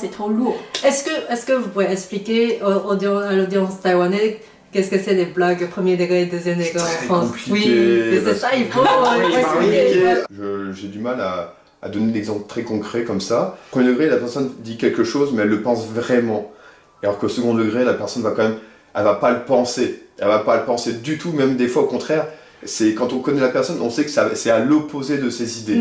c'est trop lourd. Est-ce que vous pouvez expliquer à l'audience taïwanaise qu'est-ce que c'est les blagues premier degré et deuxième degré en France? Compliqué, Oui, mais c'est ça, il faut expliquer. J'ai du mal à donner l'exemple très concret comme ça. Premier degré, la personne dit quelque chose, mais elle le pense vraiment. Alors qu'au second degré, la personne va quand même, elle va pas le penser. Elle va pas le penser du tout, même des fois au contraire. C'est quand on connaît la personne, on sait que c'est à l'opposé de ses idées.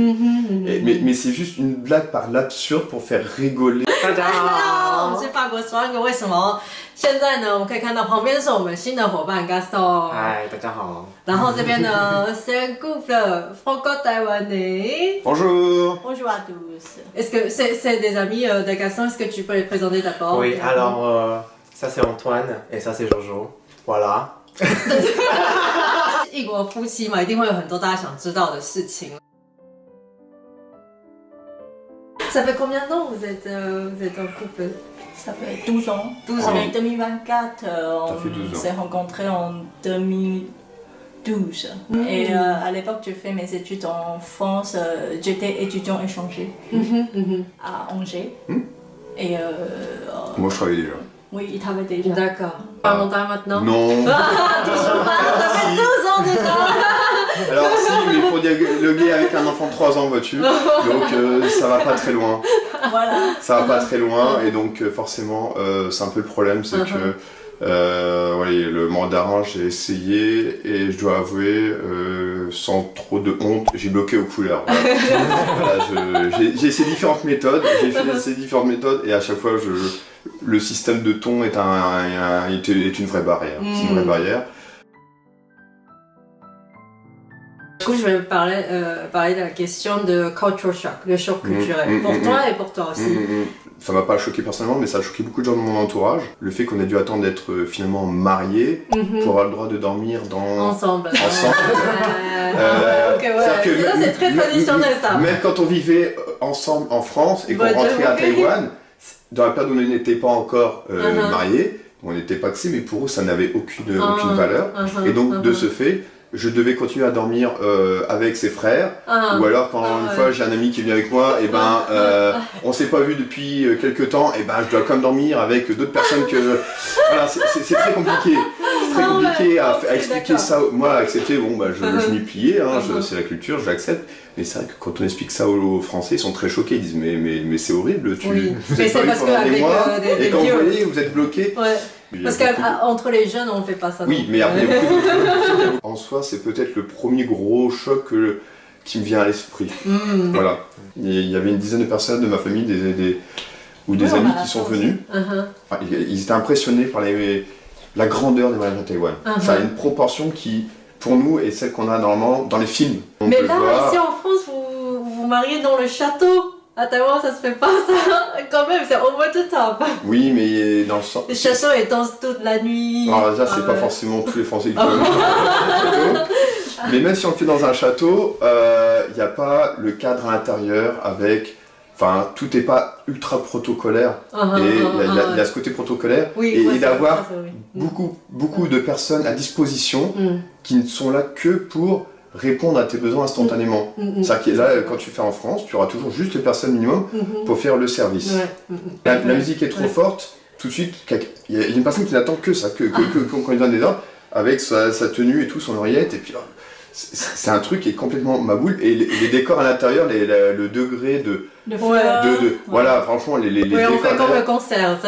Mais c'est juste une blague par l'absurde pour faire rigoler. 我们是法国双语，为什么现在呢？我们可以看到旁边是我们新的伙伴 Gaston， 嗨，大家好。然后这边呢c'est un couple franco-taïwanais. Bonjour. Bonjour à tous. Est-ce que c'est des amis de Gaston? Est-ce que tu peux les présenter d'abord? Oui, alors ça c'est Antoine et ça c'est Jojo. Voilà. 异国夫妻嘛，一定会有很多大家想知道的事情。Ça fait combien de temps vous êtes en couple? Ça fait 12 ans. 12 En ans. 2024, on fait 12 ans. s'est rencontrés en 2012. Et à l'époque, j'ai fait mes études en France. J'étais étudiant échangé à Angers. Et Moi, je travaillais déjà. oui, il travaillait déjà. D'accord. Pas longtemps maintenant? Non. Ça fait 12 ans déjà. Alors si, mais il faut dialoguer avec un enfant de 3 ans, vois-tu. Donc ça va pas très loin. Voilà. Ça va pas très loin, et donc forcément, c'est un peu le problème, c'est que le mandarin, j'ai essayé, et je dois avouer, sans trop de honte, j'ai bloqué aux couleurs. Voilà, j'ai essayé différentes méthodes, et à chaque fois, le système de ton est une vraie barrière. C'est une vraie barrière. Du coup, je vais parler de la question de culture shock, le choc culturel, pour toi et pour toi aussi. Ça m'a pas choqué personnellement, mais ça a choqué beaucoup de gens de mon entourage. Le fait qu'on ait dû attendre d'être finalement mariés pour avoir le droit de dormir ensemble. Ok, ouais. C'est très traditionnel ça. Même quand on vivait ensemble en France et qu'on rentrait à Taïwan, dans la période où on n'était pas encore mariés, on n'était pas axés, mais pour eux ça n'avait aucune valeur. Et donc de ce fait, je devais continuer à dormir avec ses frères, ou alors quand une fois j'ai un ami qui est venu avec moi, et on s'est pas vu depuis quelques temps, et je dois quand même dormir avec d'autres personnes que... Voilà, c'est très compliqué. C'est très compliqué à expliquer ça. Moi, accepter, je m'y pliais, c'est la culture, je l'accepte. Mais c'est vrai que quand on explique ça aux Français, ils sont très choqués, ils disent mais c'est horrible, vous êtes pas vu pendant des mois, et quand vous voyez, vous êtes bloqué. Ouais. Parce qu'entre les jeunes, on ne fait pas ça. Oui, mais après, il y a beaucoup de... En soi, c'est peut-être le premier gros choc qui me vient à l'esprit. Voilà. Il y avait une dizaine de personnes de ma famille, des amis qui sont venus. Ils étaient impressionnés par la grandeur des mariages à Taïwan. Ça a une proportion qui, pour nous, est celle qu'on a normalement dans les films. Mais là, ici en France, vous vous mariez dans le château. À Taïwan, ça se fait pas ça. Quand même, c'est over the top. Oui, mais dans le sens... Le château, ils dansent toute la nuit. Alors ça, c'est pas forcément tous les Français qui peuvent le château. Mais même si on le fait dans un château, il n'y a pas le cadre à l'intérieur avec... Enfin, tout n'est pas ultra protocolaire. Et il y a ce côté protocolaire. Et d'avoir beaucoup de personnes à disposition qui ne sont là que pour répondre à tes besoins instantanément. C'est-à-dire que là, quand tu fais en France, tu auras toujours juste les personnes minimum pour faire le service. La musique est trop forte, tout de suite, il y a une personne qui n'attend que ça, qu'on lui donne des ordres, avec sa tenue et tout, son oreillette, et puis là, c'est un truc qui est complètement maboule, et les décors à l'intérieur, le degré de voilà, franchement, les décors... on fait comme le concert.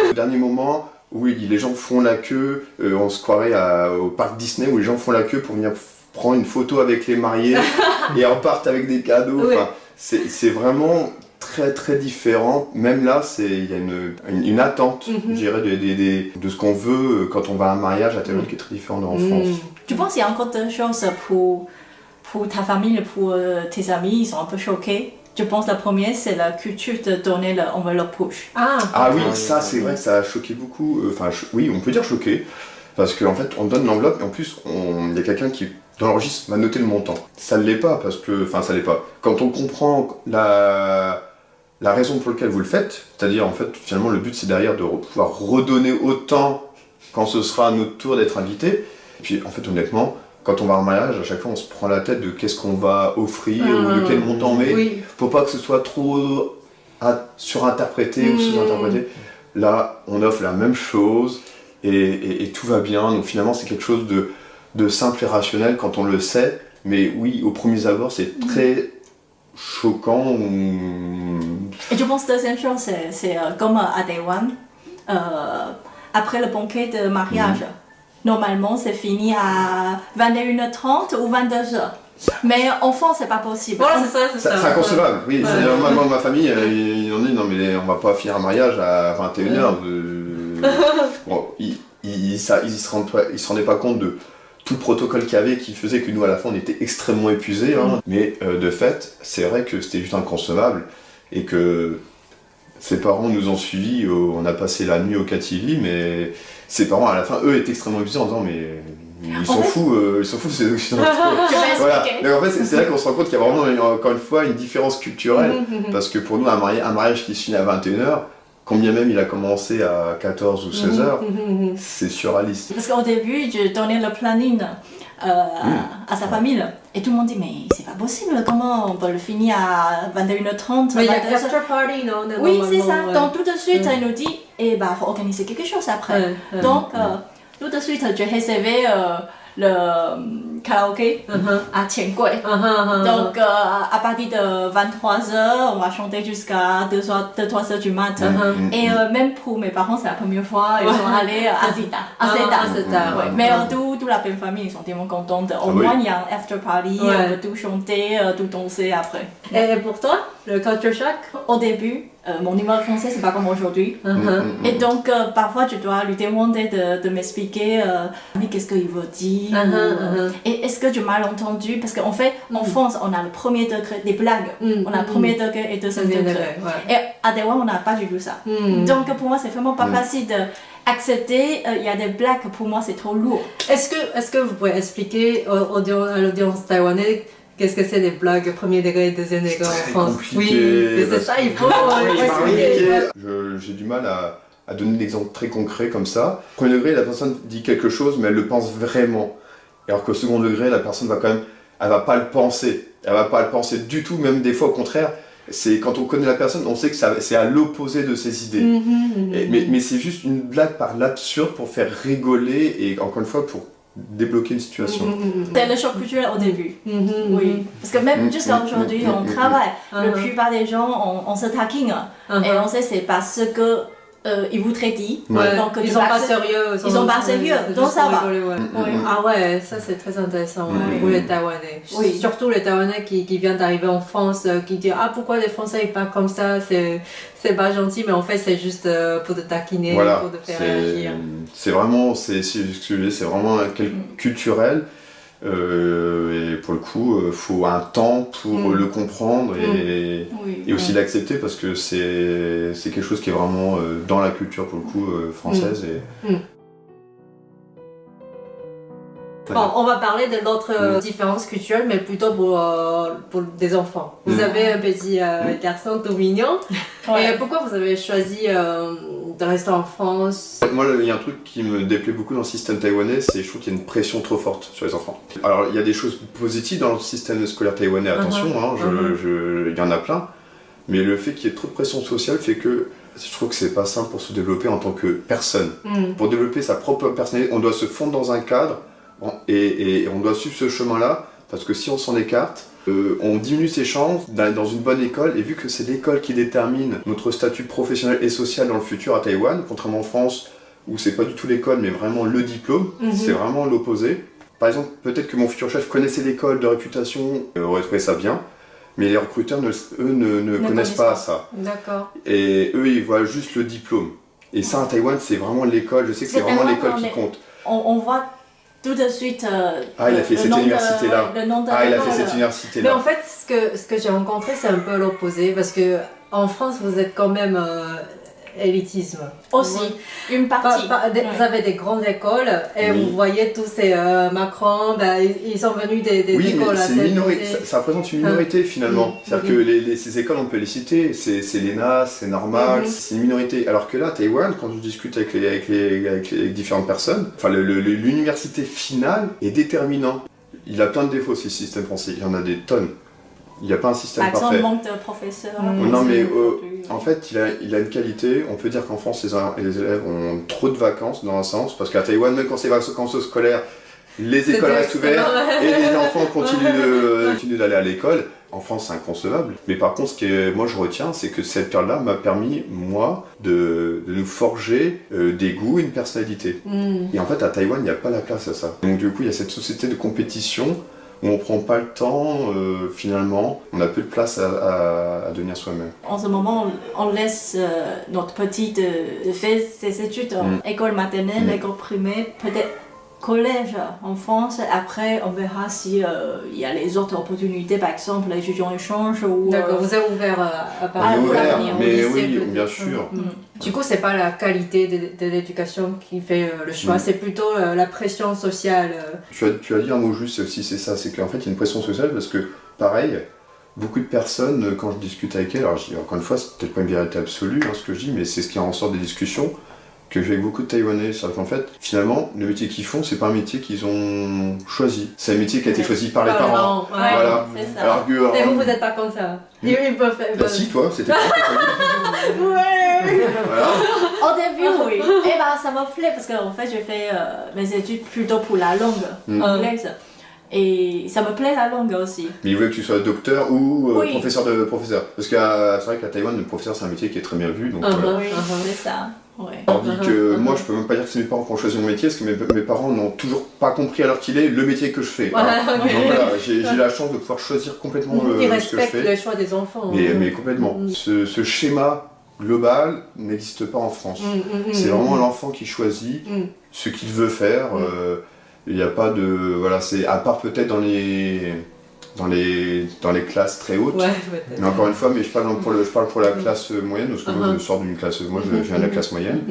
Au dernier moment, oui, les gens font la queue, on se croirait au parc Disney, où les gens font la queue pour venir prendre une photo avec les mariés et repartent avec des cadeaux. Enfin, c'est vraiment très très différent. Même là, il y a une attente, je dirais, de ce qu'on veut quand on va à un mariage à Taïwan qui est très différent en France. Tu penses qu'il y a encore deux choses pour ta famille, pour tes amis, ils sont un peu choqués? Je pense que la première, c'est la culture de donner l'enveloppe poche. Ah oui, ça c'est vrai que ça a choqué beaucoup. Enfin, oui, on peut dire choqué. Parce qu'en fait, on donne l'enveloppe et en plus, il y a quelqu'un qui, dans le registre, va noter le montant. Ça ne l'est pas, parce que... Enfin, ça ne l'est pas. Quand on comprend la raison pour laquelle vous le faites, c'est-à-dire, en fait, finalement, le but, c'est derrière de pouvoir redonner autant quand ce sera à notre tour d'être invité. Et puis, en fait, honnêtement, quand on va en mariage, à chaque fois, on se prend la tête de qu'est-ce qu'on va offrir ou de quel montant on met, pour pas que ce soit trop surinterprété ou sous-interprété. Là, on offre la même chose et tout va bien. Donc finalement, c'est quelque chose de simple et rationnel quand on le sait. Mais oui, au premier abord, c'est très choquant. Et je pense que deuxième chose, c'est comme à Taïwan, après le banquet de mariage, normalement c'est fini à 21h30 ou 22h. Mais en France, c'est pas possible. Voilà, c'est ça. C'est inconcevable, oui. Ouais. Normalement, ma famille, ils ont dit non, mais on va pas finir un mariage à 21h. Bon, ils se rendaient pas compte de tout le protocole qu'il y avait qui faisait que nous, à la fin, on était extrêmement épuisés. Hein. Mais de fait, c'est vrai que c'était juste inconcevable et que ses parents nous ont suivis. On a passé la nuit au KTV, mais ses parents, à la fin, eux, étaient extrêmement épuisés en disant mais. Ils sont fous, ces occidentaux. Voilà. Donc en fait, c'est là qu'on se rend compte qu'il y a vraiment, encore une fois, une différence culturelle. Parce que pour nous, un mariage qui se finit à 21h, quand bien même il a commencé à 14 ou 16h, c'est surréaliste. Parce qu'au début, je donnais le planning à sa famille. Et tout le monde dit, mais c'est pas possible, comment on peut le finir à 21h30, Mais il y a 22h? after party, non? Oui, c'est ça. Ouais. Donc tout de suite, elle nous dit, il faut organiser quelque chose après. Donc, tout de suite, j'ai réservé le karaoké à Tiangui. Donc, à partir de 23h, on va chanter jusqu'à 2-3h du matin. Et même pour mes parents, c'est la première fois, ils sont allés à Zeta. Ouais. Mais toute la belle famille, ils sont tellement contents. Au moins, il y a un after party, on peut tout chanter, tout danser après. Et pour toi, le culture shock? Au début, mon niveau de français, c'est pas comme aujourd'hui. Et donc, parfois, je dois lui demander de m'expliquer mais qu'est-ce qu'il veut dire et est-ce que j'ai mal entendu? Parce qu'en fait, en France, on a le premier degré des blagues. On a le premier degré et deuxième degré. Et à Taïwan, on n'a pas du tout ça. Donc, pour moi, c'est vraiment pas facile d'accepter. Il y a des blagues, pour moi, c'est trop lourd. Est-ce que vous pouvez expliquer à l'audience taïwanaise qu'est-ce que c'est des blagues premier degré et deuxième degré en France? Compliqué, Oui, mais c'est ça, il faut expliquer. J'ai du mal à donner des exemples très concrets comme ça. Premier degré, la personne dit quelque chose, mais elle le pense vraiment. Alors qu'au second degré, la personne elle va pas le penser. Elle va pas le penser du tout, même des fois au contraire. C'est quand on connaît la personne, on sait que c'est à l'opposé de ses idées. Mais c'est juste une blague par l'absurde pour faire rigoler et encore une fois pour débloquer une situation. C'est le choc culturel au début. Oui. Parce que même jusqu'à aujourd'hui, on travaille. La plupart des gens, on se taquine. Et on sait c'est parce que ils voudraient dire. Donc, ils sont pas sérieux. Ils sont pas sérieux. Donc ça va. Ah ouais, ça c'est très intéressant pour les Taïwanais. Surtout les Taïwanais qui viennent d'arriver en France, qui disent ah pourquoi les Français ils parlent comme ça, c'est pas gentil, mais en fait c'est juste pour te taquiner, pour te faire réagir. C'est vraiment, c'est vraiment culturel. Et pour le coup, faut un temps pour le comprendre et aussi l'accepter parce que c'est quelque chose qui est vraiment dans la culture pour le coup française. Bon, on va parler de l'autre différence culturelle, mais plutôt pour des enfants. Vous avez un petit garçon tout mignon. Et pourquoi vous avez choisi de rester en France? Moi, il y a un truc qui me déplaît beaucoup dans le système taïwanais, c'est je trouve qu'il y a une pression trop forte sur les enfants. Alors, il y a des choses positives dans le système scolaire taïwanais, attention, il y en a plein. Mais le fait qu'il y ait trop de pression sociale fait que je trouve que c'est pas simple pour se développer en tant que personne. Pour développer sa propre personnalité, on doit se fondre dans un cadre. Et on doit suivre ce chemin-là, parce que si on s'en écarte, on diminue ses chances d'aller dans une bonne école, et vu que c'est l'école qui détermine notre statut professionnel et social dans le futur à Taïwan, contrairement en France, où c'est pas du tout l'école, mais vraiment le diplôme, c'est vraiment l'opposé. Par exemple, peut-être que mon futur chef connaissait l'école de réputation, aurait trouvé ça bien, mais les recruteurs, ne connaissent pas ça. D'accord. Et eux, ils voient juste le diplôme. Et ça, à Taïwan, c'est vraiment l'école, je sais que c'est vraiment l'école qui compte. On voit tout de suite il a fait cette université-là. Il a fait cette université-là. Mais en fait, ce que j'ai rencontré, c'est un peu l'opposé, parce que en France, vous êtes quand même élitisme. Aussi, une partie. Vous avez des grandes écoles, et vous voyez tous ces Macron, ils sont venus des écoles assez minorité. Ça représente une minorité finalement. C'est-à-dire que ces écoles, on peut les citer, c'est l'ENA, c'est normal, c'est une minorité. Alors que là, à Taïwan, quand je discute avec les différentes personnes, l'université finale est déterminant. Il a plein de défauts, ce système français, il y en a des tonnes. Il n'y a pas un système par parfait. exemple, manque de professeurs. Non, mais en fait, il a une qualité. On peut dire qu'en France, les élèves ont trop de vacances, dans un sens, parce qu'à Taïwan, même quand c'est vacances scolaires, les écoles restent ouvertes et les enfants continuent d'aller à l'école. En France, c'est inconcevable. Mais par contre, moi je retiens, c'est que cette période-là m'a permis, moi, de nous forger des goûts, une personnalité. Et en fait, à Taïwan, il n'y a pas la place à ça. Donc du coup, il y a cette société de compétition où on prend pas le temps, finalement, on a peu de place à devenir soi-même. En ce moment, on laisse notre petite faire ses études en école maternelle, école primaire, peut-être collège en France. Après, on verra si il y a les autres opportunités, par exemple les étudiants échange ou... D'accord, vous êtes ouvert à Paris. On est ouvert, mais oui, peut-être. bien sûr. Du coup, c'est pas la qualité de l'éducation qui fait le choix, c'est plutôt la pression sociale. Tu as dit un mot juste, c'est ça, c'est qu'en fait il y a une pression sociale parce que, pareil, beaucoup de personnes, quand je discute avec elles, alors je dis encore une fois, c'est peut-être pas une vérité absolue ce que je dis, mais c'est ce qui en sort des discussions que j'ai avec beaucoup de Taïwanais. C'est-à-dire qu'en fait, finalement, le métier qu'ils font, c'est pas un métier qu'ils ont choisi. C'est un métier qui a été choisi par les parents. Voilà. C'est ça. Alors que, Et vous n'êtes pas comme ça. Ils peuvent faire. Bah si, toi, c'était pas Ouais. Voilà. Au début, oui. Et bah, ça m'a plu parce qu'en fait, j'ai fait mes études plutôt pour la langue anglaise. Et ça me plaît la langue aussi. Mais ils voulaient que tu sois docteur ou Oui. professeur. Parce que c'est vrai qu'à Taïwan, le professeur, c'est un métier qui est très bien vu. Donc, Oui, c'est ça. Ouais. tandis que moi, je peux même pas dire que c'est mes parents qui ont choisi mon métier, parce que mes parents n'ont toujours pas compris alors qu'il est le métier que je fais. Voilà. Donc voilà, j'ai la chance de pouvoir choisir complètement Ils ce que je respectent fais. le choix des enfants. Mais complètement. Ce schéma global n'existe pas en France. C'est vraiment l'enfant qui choisit ce qu'il veut faire. Il n'y a pas de... Voilà, c'est à part peut-être dans les classes très hautes. Ouais, Mais encore une fois, mais je parle pour la classe moyenne, parce que moi je sors d'une classe... Moi je viens de la classe moyenne.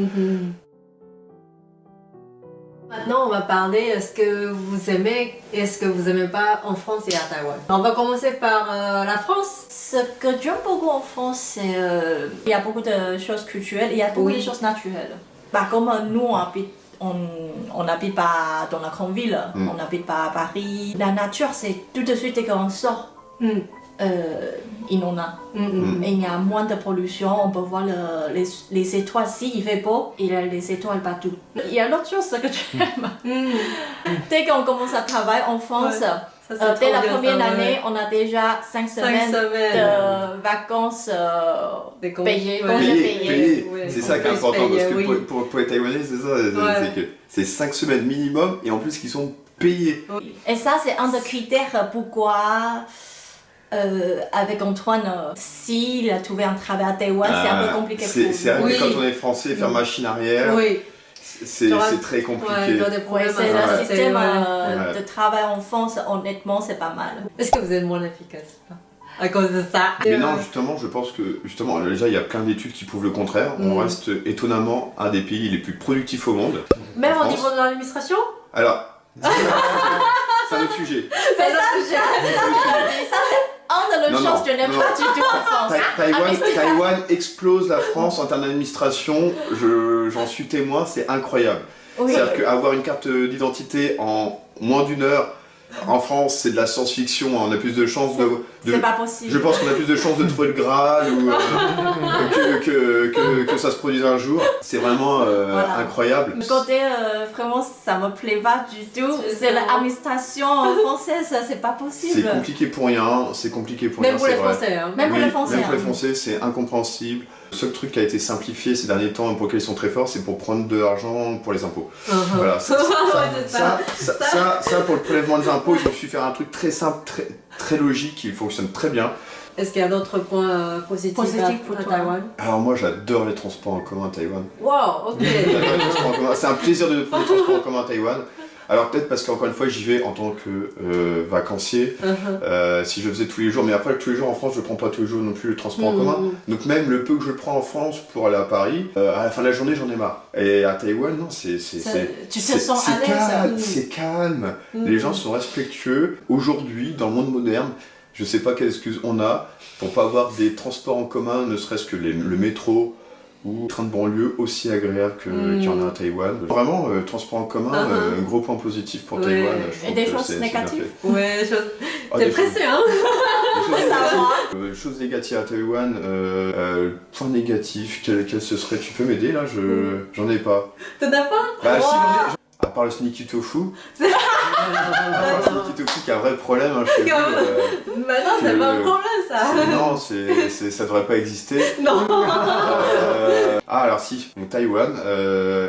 Maintenant, on va parler est-ce que vous aimez et est-ce que vous aimez pas en France et à Taïwan. On va commencer par la France. Ce que j'aime beaucoup en France, c'est il y a beaucoup de choses culturelles, il y a beaucoup de choses naturelles. Bah, comme nous, on n'habite pas dans la grande ville, on n'habite pas à Paris. La nature, c'est tout de suite dès qu'on sort, il en a. Et il y a moins de pollution, on peut voir les étoiles. S'il fait beau, il y a les étoiles partout. Il y a l'autre chose que j'aime. Dès qu'on commence à travailler en France, dès la première année, on a déjà 5 semaines de vacances payées. Payé. Ouais. C'est ça qui est On peut important, payer, parce que oui. pour les Taïwanais, c'est ça, c'est que c'est 5 semaines minimum, et en plus qui sont payées. Et ça, c'est un des critères pourquoi, avec Antoine, s'il a trouvé un travail à Taïwan, c'est un peu compliqué pour lui. C'est vrai que quand on est français, faire machine arrière, c'est très compliqué. C'est le système de travail en France, honnêtement, c'est pas mal. Est-ce que vous êtes moins efficace à cause de ça? Mais non, justement, je pense que déjà il y a plein d'études qui prouvent le contraire. On reste étonnamment un des pays les plus productifs au monde. Même en au France. niveau de l'administration? Alors, c'est un autre sujet. C'est ça, un de les choses que je n'aime pas du tout en France. Taïwan explose la France en termes d'administration, j'en suis témoin, c'est incroyable. Oui. C'est-à-dire qu'avoir une carte d'identité en moins d'1 heure, en France, c'est de la science-fiction, on a plus de chances de... C'est pas possible. Je pense qu'on a plus de chances de trouver le Graal ou que ça se produise un jour. C'est vraiment incroyable. Le côté, vraiment, ça me plaît pas du tout. C'est l'administration française, c'est pas possible. C'est compliqué pour rien, c'est compliqué pour Même rien, pour c'est les vrai. Français. Hein. Même pour les Français. Même pour les Français, c'est incompréhensible. Le seul truc qui a été simplifié ces derniers temps et pour lequel ils sont très forts, c'est pour prendre de l'argent pour les impôts. Voilà, ça, pour le prélèvement des impôts, ils ont su faire un truc très simple, très logique, il fonctionne très bien. Est-ce qu'il y a d'autres points positifs pour à toi. Taïwan? Alors moi j'adore les transports en commun à Taïwan. Wow, ok. J'adore les transports en commun. C'est un plaisir de prendre les transports en commun à Taïwan. Alors peut-être parce qu'encore une fois j'y vais en tant que vacancier, si je faisais tous les jours, mais après tous les jours en France je prends pas tous les jours non plus le transport en commun, donc même le peu que je prends en France pour aller à Paris, à la fin de la journée j'en ai marre. Et à Taïwan non, Tu te sens à l'aise. C'est calme, les gens sont respectueux. Aujourd'hui dans le monde moderne, je sais pas quelle excuse on a pour pas avoir des transports en commun, ne serait-ce que le métro ou train de banlieue aussi agréable qu'il y en a à Taïwan. Vraiment, transport en commun, un gros point positif pour Taïwan. Je Et des choses négatives? Ouais, Ah, t'es des pressé, hein? Ça Chose négative à Taïwan, point négatif, quel ce serait? Tu peux m'aider là? J'en ai pas. T'en as pas? Bah si, j'en ai. À part le sneaky tofu. À part le sneaky tofu qui a un vrai problème chez nous. Bah non, c'est pas un problème ça. Non, ça devrait pas exister. Non. Alors si, donc Taïwan,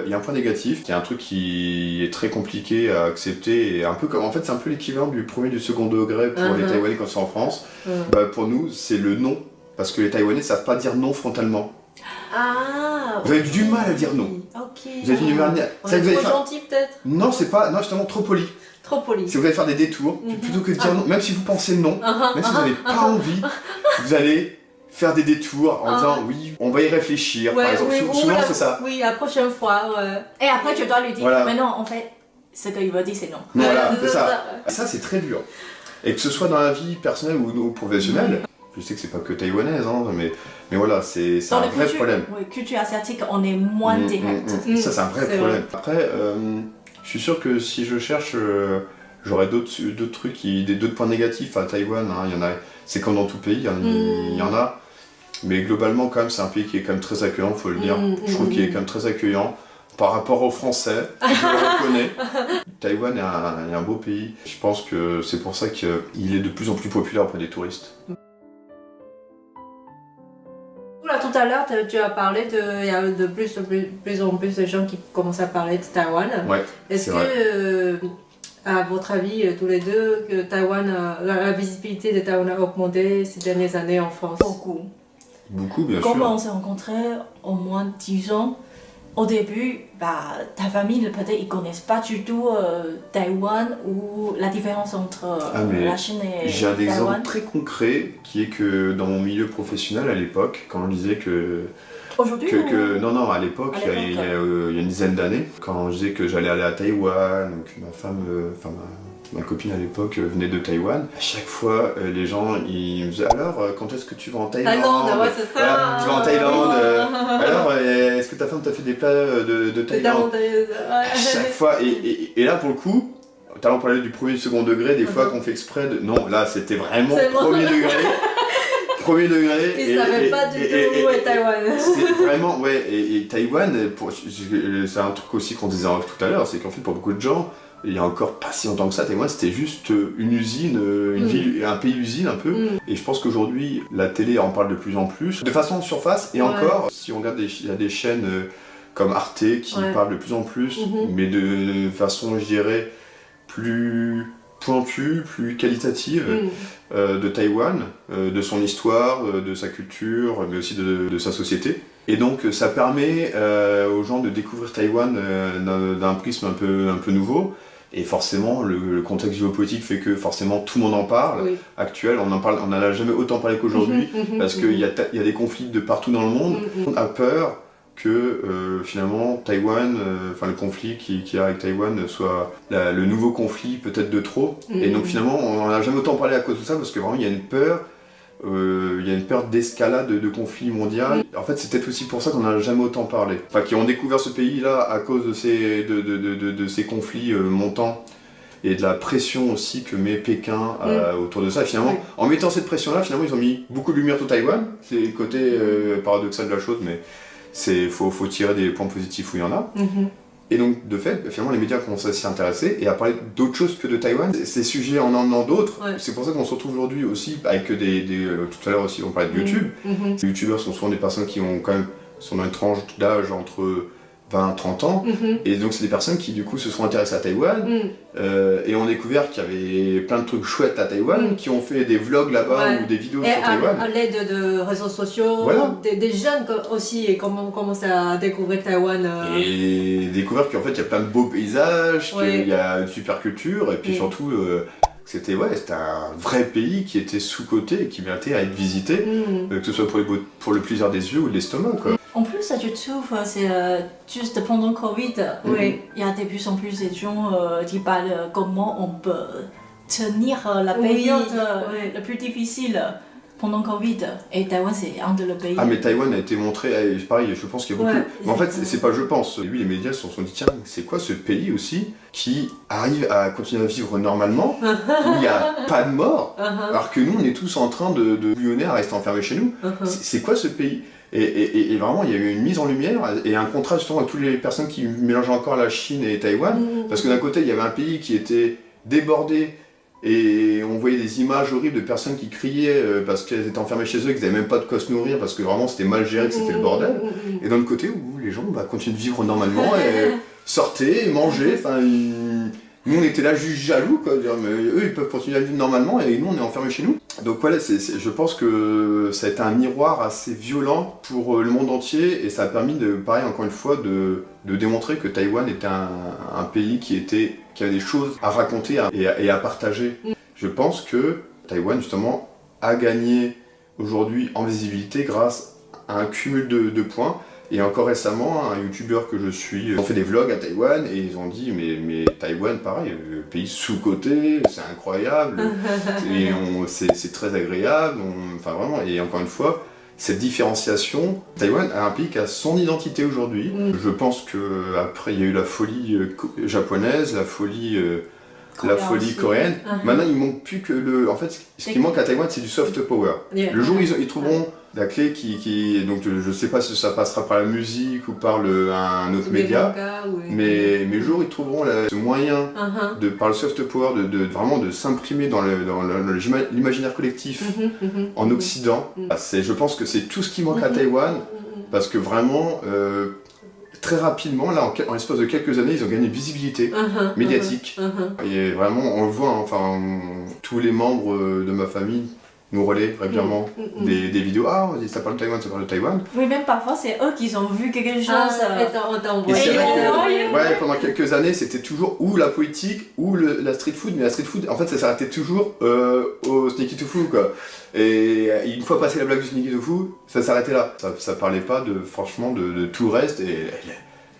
il y a un point négatif, qui est un truc qui est très compliqué à accepter, et un peu comme, en fait c'est un peu l'équivalent du premier et du second degré pour les Taïwanais quand c'est en France. Bah, pour nous, c'est le non, parce que les Taïwanais savent pas dire non frontalement. Ah. Vous avez du mal à dire non. Ok. Vous avez du mal à dire. Trop gentil peut-être. Non, c'est pas, non justement trop poli. Trop poli. Si vous allez faire des détours, plutôt que de dire non, même si vous pensez non, même si vous n'avez pas envie, vous allez faire des détours en disant oui, on va y réfléchir, par exemple. Souvent c'est ça. Oui, la prochaine fois, Et après tu dois lui dire, Voilà. mais non, en fait, ce qu'il veut dire c'est non. Voilà, c'est ça. Ça c'est très dur. Et que ce soit dans la vie personnelle ou professionnelle, je sais que c'est pas que taïwanaise, hein, mais voilà, c'est un vrai problème. Oui, culture asiatique, on est moins direct. Ça c'est un vrai problème. Après, je suis sûr que si je cherche, j'aurais d'autres trucs, d'autres points négatifs à Taïwan. Hein. Il y en a, c'est comme dans tout pays, il y en a. Mais globalement, quand même, c'est un pays qui est quand même très accueillant, faut le dire. Je trouve qu'il est quand même très accueillant. Par rapport aux Français, je le reconnais. Taïwan est un beau pays. Je pense que c'est pour ça qu'il est de plus en plus populaire auprès des touristes. Là, tout à l'heure, tu as parlé il y a de plus en plus de gens qui commencent à parler de Taïwan. Ouais, est-ce que, à votre avis, tous les deux, que la visibilité de Taïwan a augmenté ces dernières années en France? Beaucoup, bien sûr. Comme on s'est rencontrés au moins 10 ans, au début, ta famille, peut-être, ils connaissent pas du tout Taïwan ou la différence entre la Chine et Taïwan. J'ai un exemple très concret qui est que dans mon milieu professionnel à l'époque, quand on disait que... Aujourd'hui Non, à l'époque, il y a une dizaine d'années, quand je disais que j'allais aller à Taïwan, donc ma copine à l'époque venait de Taïwan. À chaque fois, les gens ils me disaient alors, quand est-ce que tu vas en Thaïlande? Ouais, c'est ça. Voilà, tu vas en Thaïlande. Alors, est-ce que ta femme t'a fait des plats de Thaïlande? À chaque fois. Et là, pour le coup, tout à l'heure on parlait du premier et du second degré, des fois qu'on fait exprès de. Non, là, c'était vraiment premier degré. Premier degré. Ils savaient pas du tout où est Taïwan. C'était vraiment, ouais. Et Taïwan, c'est un truc aussi qu'on disait tout à l'heure, c'est qu'en fait, pour beaucoup de gens, il y a encore pas si longtemps que ça, Taïwan c'était juste une usine, une ville, un pays-usine un peu. Et je pense qu'aujourd'hui, la télé en parle de plus en plus, de façon surface, et encore, si on regarde, il y a des chaînes comme Arte qui parlent de plus en plus, mais de façon, je dirais, plus pointue, plus qualitative de Taïwan, de son histoire, de sa culture, mais aussi de sa société. Et donc ça permet aux gens de découvrir Taïwan d'un prisme un peu nouveau. Et forcément, le contexte géopolitique fait que forcément tout le monde en parle. Actuel, on n'en a jamais autant parlé qu'aujourd'hui, parce qu'il y a des conflits de partout dans le monde. On a peur que finalement Taïwan, le conflit qu'il y a avec Taïwan soit le nouveau conflit peut-être de trop. Et donc finalement, on n'en a jamais autant parlé à cause de ça, parce que vraiment il y a une peur. Il y a une peur d'escalade de conflit mondial. En fait, c'est peut-être aussi pour ça qu'on n'a jamais autant parlé. Enfin, qui ont découvert ce pays-là à cause de ces conflits montants et de la pression aussi que met Pékin autour de ça. Et finalement, en mettant cette pression-là, finalement, ils ont mis beaucoup de lumière sur Taïwan. C'est le côté paradoxal de la chose, mais faut tirer des points positifs où il y en a. Et donc, de fait, finalement, les médias commencent à s'y intéresser et à parler d'autres choses que de Taïwan. Ces sujets en emmenant d'autres, c'est pour ça qu'on se retrouve aujourd'hui aussi avec tout à l'heure aussi, on parlait de YouTube. Les youtubeurs sont souvent des personnes qui ont quand même, sont dans une tranche d'âge entre 20-30 ans. Et donc, c'est des personnes qui, du coup, se sont intéressées à Taïwan et ont découvert qu'il y avait plein de trucs chouettes à Taïwan, qui ont fait des vlogs là-bas ou des vidéos sur Taïwan. À l'aide de réseaux sociaux, des jeunes aussi et commencent à découvrir Taïwan. Et découvrir qu'en fait, il y a plein de beaux paysages, qu'il y a une super culture, et puis surtout, c'était un vrai pays qui était sous-coté et qui méritait à être visité, que ce soit pour le plaisir des yeux ou de l'estomac, quoi. En plus, je trouve, c'est juste pendant Covid, il y a de plus en plus de gens qui parlent comment on peut tenir la période la plus difficile pendant Covid. Et Taïwan, c'est un de les pays. Ah, mais Taïwan a été montré, pareil, je pense qu'il y a beaucoup. Mais en fait, c'est pas je pense. Lui, les médias se sont dit, tiens, c'est quoi ce pays aussi qui arrive à continuer à vivre normalement, où il n'y a pas de mort, alors que nous, on est tous en train de bouillonner à rester enfermés chez nous. C'est quoi ce pays ? Et vraiment, il y a eu une mise en lumière et un contraste justement à toutes les personnes qui mélangent encore la Chine et Taïwan, parce que d'un côté, il y avait un pays qui était débordé. Et on voyait des images horribles de personnes qui criaient parce qu'elles étaient enfermées chez eux, qu'ils n'avaient même pas de quoi se nourrir parce que vraiment c'était mal géré, que c'était le bordel. Et d'un autre côté où les gens continuent de vivre normalement, et sortaient, manger, enfin... Nous on était là juste jaloux, quoi, dire, mais eux ils peuvent continuer à vivre normalement et nous on est enfermés chez nous. Donc voilà, je pense que ça a été un miroir assez violent pour le monde entier et ça a permis pareil encore une fois, de démontrer que Taïwan était un pays qui avait des choses à raconter et à partager. Je pense que Taïwan justement a gagné aujourd'hui en visibilité grâce à un cumul de points. Et encore récemment, un youtubeur que je suis, ils ont fait des vlogs à Taïwan et ils ont dit mais Taïwan, pareil, pays sous-coté, c'est incroyable, et c'est très agréable, enfin vraiment, et encore une fois, cette différenciation, Taïwan a un pays qui a son identité aujourd'hui. Je pense qu'après il y a eu la folie japonaise, la folie coréenne. Maintenant il manque plus que en fait, ce qui manque à Taïwan c'est du soft power. Le jour où ils trouveront la clé donc je sais pas si ça passera par la musique ou par un autre média, mais le jour où ils trouveront ce moyen par le soft power vraiment de s'imprimer dans l'imaginaire collectif en Occident, je pense que c'est tout ce qui manque à Taïwan, parce que vraiment très rapidement, là, en l'espace de quelques années, ils ont gagné une visibilité médiatique. Et vraiment, on le voit, enfin, tous les membres de ma famille nous relaient régulièrement des vidéos. Ah, ça parle de Taïwan, ça parle de Taïwan. Oui, même parfois, c'est eux qui ont vu quelque chose. On t'a envoyé. Ouais, pendant quelques années, c'était toujours ou la politique ou la street food. Mais la street food, en fait, ça s'arrêtait toujours au sneaky tofu, quoi. Et une fois passé la blague du sneaky tofu, ça s'arrêtait là. Ça parlait pas franchement de tout le reste. Et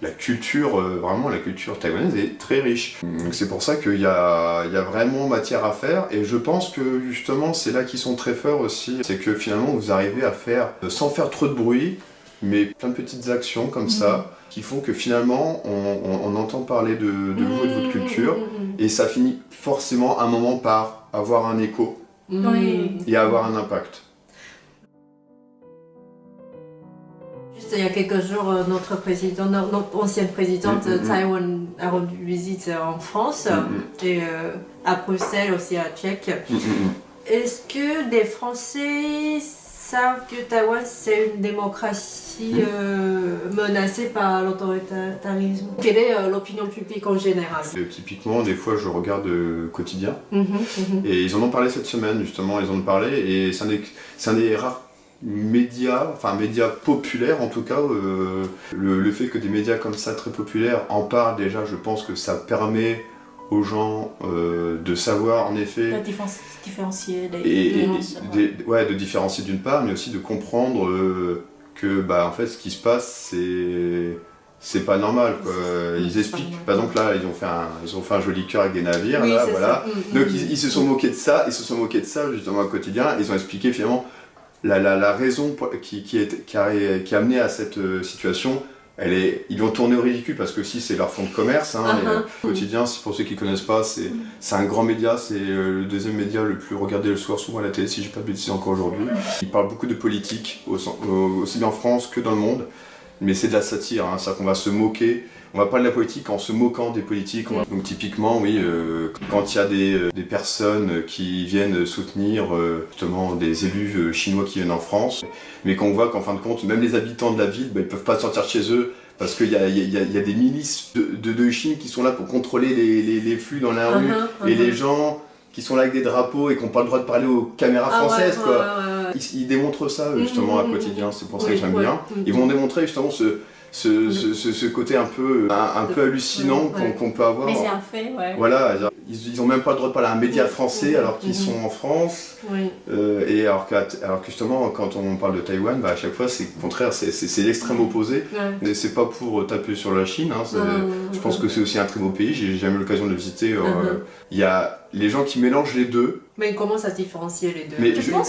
la culture, vraiment la culture taïwanaise est très riche. Donc c'est pour ça qu'il y a vraiment matière à faire, et je pense que justement c'est là qu'ils sont très forts aussi, c'est que finalement vous arrivez à faire, sans faire trop de bruit, mais plein de petites actions comme ça, qui font que finalement on entend parler de vous et de votre culture, et ça finit forcément à un moment par avoir un écho, et avoir un impact. Il y a quelques jours, notre ancienne présidente de Taïwan a rendu visite en France et à Bruxelles aussi, à Tchèque. Est-ce que les Français savent que Taïwan c'est une démocratie menacée par l'autoritarisme? Quelle est l'opinion publique en général? Typiquement, des fois je regarde Quotidien et ils en ont parlé cette semaine justement, ils en ont parlé, et c'est un des rares médias populaires en tout cas, le fait que des médias comme ça très populaires en parlent déjà, je pense que ça permet aux gens de savoir en effet différencier de différencier d'une part, mais aussi de comprendre que en fait ce qui se passe c'est pas normal, quoi. Ils expliquent, par exemple là ils ont fait un joli cœur avec des navires, là, voilà. Donc ils se sont moqués de ça, justement au quotidien, ils ont expliqué finalement la raison qui a amené à cette situation. Ils vont tourner au ridicule parce que aussi c'est leur fonds de commerce. Quotidien, pour ceux qui ne connaissent pas, c'est un grand média, c'est le deuxième média le plus regardé le soir, souvent à la télé, si je ne dis pas de bêtises encore aujourd'hui. Il parle beaucoup de politique, aussi bien en France que dans le monde, mais c'est de la satire, c'est-à-dire qu'on va se moquer. On va parler de la politique en se moquant des politiques. Donc typiquement, oui, quand il y a des personnes qui viennent soutenir justement des élus chinois qui viennent en France, mais qu'on voit qu'en fin de compte, même les habitants de la ville, ils ne peuvent pas sortir de chez eux parce qu'il y a des milices de Chine qui sont là pour contrôler les flux dans la rue, et les gens qui sont là avec des drapeaux et qui n'ont pas le droit de parler aux caméras françaises, quoi. Ils démontrent ça justement à Quotidien, c'est pour ça que j'aime bien. Ils vont démontrer justement ce côté un peu hallucinant qu'on peut avoir. Mais c'est un fait, ouais. Voilà, ils n'ont même pas le droit de parler à un média français alors qu'ils sont en France. Et alors que justement, quand on parle de Taïwan, à chaque fois, c'est le contraire, c'est l'extrême opposé. Mais c'est pas pour taper sur la Chine, je pense que c'est aussi un très beau pays, j'ai jamais eu l'occasion de le visiter. Il y a les gens qui mélangent les deux, Mais ils commencent à différencier les deux. Mais je pense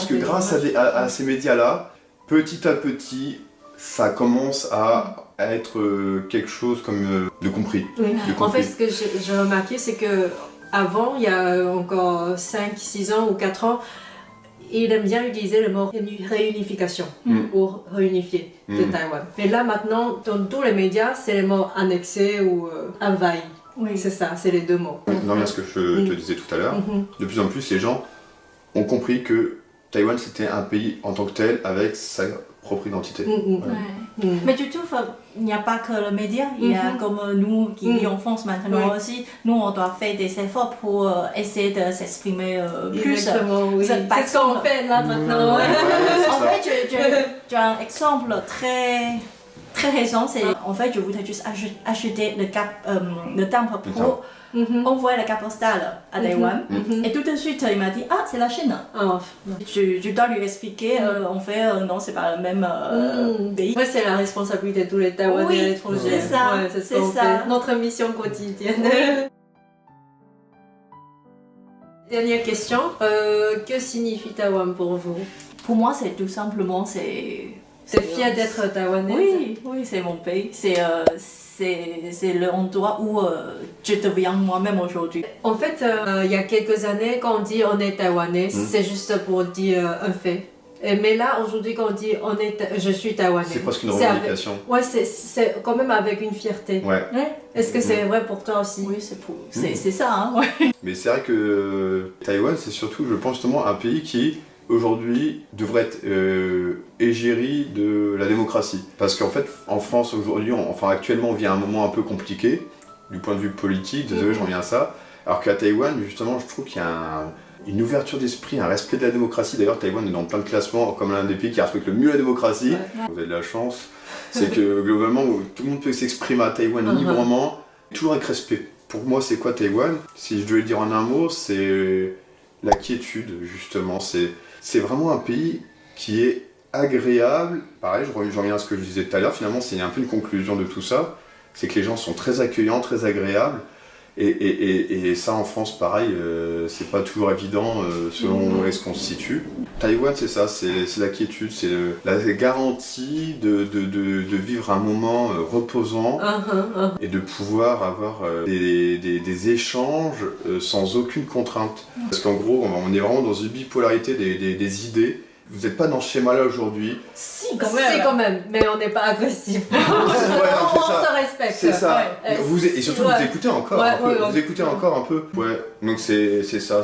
que grâce à ces médias-là, petit à petit, ça commence à être quelque chose comme de compris. Oui. En fait, ce que j'ai remarqué, c'est que avant, il y a encore 5, 6 ans ou 4 ans, il aime bien utiliser le mot réunification pour réunifier de Taïwan. Mais là, maintenant, dans tous les médias, c'est le mot annexé ou envahi. Oui. C'est ça, c'est les deux mots. Non, bien ce que je te disais tout à l'heure, de plus en plus, les gens ont compris que Taïwan, c'était un pays en tant que tel, avec sa propre identité. Mais tu trouves, il n'y a pas que le média, il y a comme nous qui vivons en France maintenant aussi, nous on doit faire des efforts pour essayer de s'exprimer plus. Exactement, oui. C'est ce qu'on fait là maintenant. En fait, j'ai un exemple très récent, c'est en fait je voudrais juste acheter le timbre pour envoyer la carte postale à Taïwan. Et tout de suite il m'a dit c'est la Chine. Je dois lui expliquer en fait non, c'est pas le même pays. Ouais, c'est la responsabilité de tous les Taïwanais à l'étranger. C'est ça, c'est ça. Notre mission quotidienne. Dernière question, que signifie Taïwan pour vous? Pour moi c'est tout simplement C'est fier d'être taïwanais. Oui, c'est mon pays. C'est l'endroit où je deviens moi-même aujourd'hui. En fait, il y a quelques années, quand on dit on est taïwanais, c'est juste pour dire un fait. Mais là, aujourd'hui, quand on dit je suis taïwanais, c'est presque une revendication. C'est quand même avec une fierté. Ouais. Est-ce que c'est vrai pour toi aussi? Oui, c'est ça. Hein, Mais c'est vrai que Taïwan, c'est surtout, je pense, justement, un pays qui aujourd'hui devrait être égérie de la démocratie. Parce qu'en fait, en France aujourd'hui, actuellement, on vit un moment un peu compliqué du point de vue politique, désolé, j'en viens à ça. Alors qu'à Taïwan, justement, je trouve qu'il y a une ouverture d'esprit, un respect de la démocratie. D'ailleurs, Taïwan est dans plein de classements comme l'un des pays qui respecte le mieux la démocratie. Vous avez de la chance, c'est que globalement, tout le monde peut s'exprimer à Taïwan librement, toujours avec respect. Pour moi, c'est quoi Taïwan? Si je devais le dire en un mot, c'est la quiétude, justement. C'est vraiment un pays qui est agréable. Pareil, je reviens à ce que je disais tout à l'heure, finalement, c'est un peu une conclusion de tout ça. C'est que les gens sont très accueillants, très agréables. Et ça, en France, pareil, c'est pas toujours évident selon où est-ce qu'on se situe. Taïwan, c'est ça, c'est la quiétude, c'est la garantie de vivre un moment reposant et de pouvoir avoir des échanges sans aucune contrainte. Parce qu'en gros, on est vraiment dans une bipolarité des idées. Vous n'êtes pas dans ce schéma-là aujourd'hui. Si, quand même. Mais on n'est pas agressif. On se respecte. C'est ça. Et surtout, vous écoutez encore un peu. Vous écoutez encore un peu. Ouais. Donc c'est ça,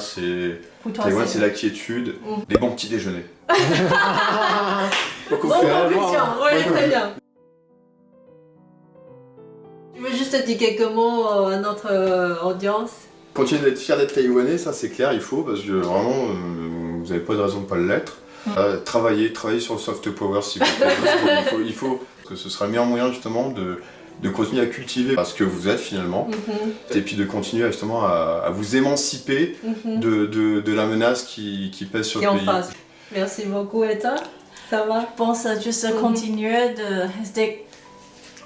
Taïwan, c'est la quiétude, les bons petits déjeuners. Bonne conclusion, très bien. Tu veux juste dire quelques mots à notre audience? Continuez d'être fiers d'être taïwanais, ça c'est clair, il faut, parce que vraiment, vous n'avez pas de raison de ne pas l'être. Travaillez sur le soft power si vous plaît. Il faut, parce que ce sera le meilleur moyen justement de continuer à cultiver ce que vous êtes finalement, et puis de continuer justement à vous émanciper de la menace qui pèse sur le pays. Face. Merci beaucoup, et toi? Ça va? Je pense juste continuer de rester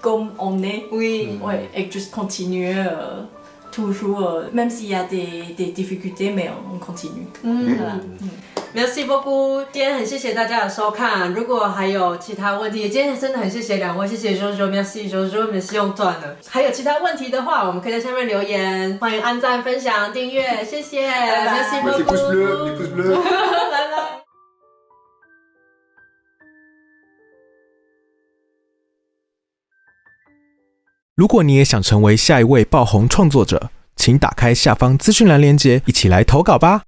comme on est. Oui. Ouais, et juste continuer toujours, même s'il y a des difficultés, mais on continue. Voilà. Merci beaucoup， 今天很谢谢大家的收看。如果还有其他问题，今天真的很谢谢两位，谢谢Jojo，merci Jojo，merci Antoine。还有其他问题的话，我们可以在下面留言，欢迎按赞、分享、订阅，谢谢 ，merci beaucoup。Les pouces bleus， les pouces bleus。拜拜。如果你也想成为下一位爆红创作者，请打开下方资讯栏连结，一起来投稿吧。